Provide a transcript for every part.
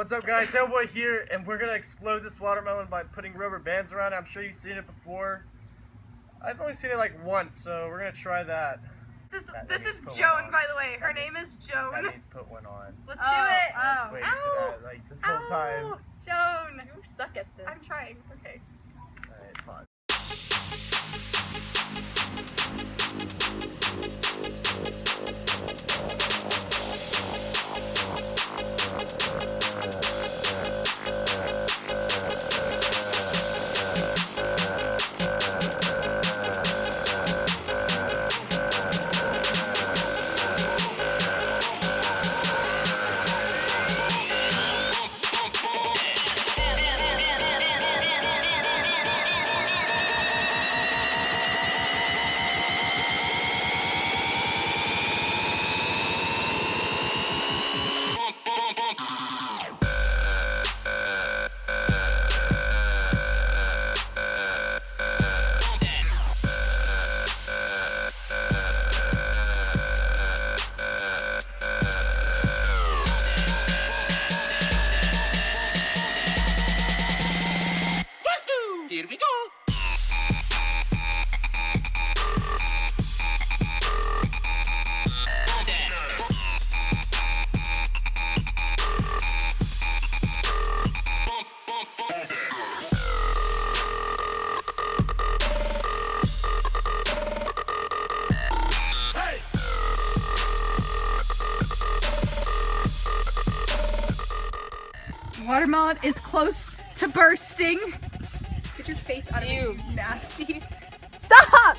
What's up guys, Hellboy here, and we're gonna explode this watermelon by putting rubber bands around it. I'm sure you've seen it before. I've only seen it like once, so we're gonna try that. This is Joan, by the way. Her name is Joan. That means put one on. Let's do it. I was waiting for that, like, this whole time. Joan. You suck at this. I'm trying. Okay. Alright, fine. Here we go. Watermelon is close to bursting. Get your face out of it, you nasty. Stop!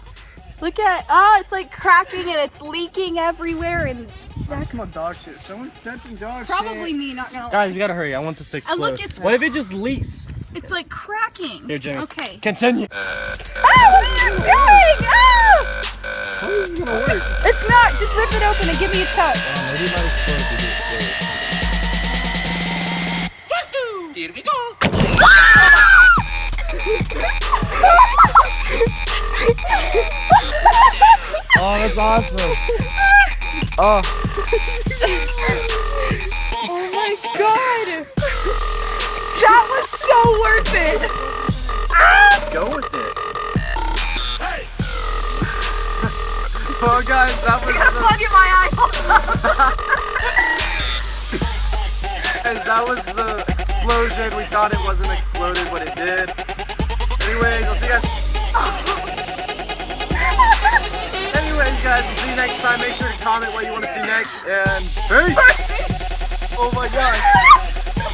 Look at, oh, it's like cracking and it's leaking everywhere and I smell dog shit. Someone's dumping dog Probably shit. me, not gonna lie. Guys, you gotta hurry. I want this to explode. look, it's- What if it just leaks? It's like cracking. Here, Jimmy. Okay. Continue. Oh, it's doing! Oh! How is this gonna work? It's not, just rip it open and give me a chunk. Maybe it might explode if we do it. Here we go. Oh, that's awesome. Oh. Oh my god! That was so worth it! Go with it. Hey. Oh, guys, that was Plug in my guys, that was the explosion. We thought it wasn't exploded, but it did. Anyways, I'll see you guys. Anyways, guys, we'll see you next time. Make sure to comment what you want to see next. And peace. Oh my god.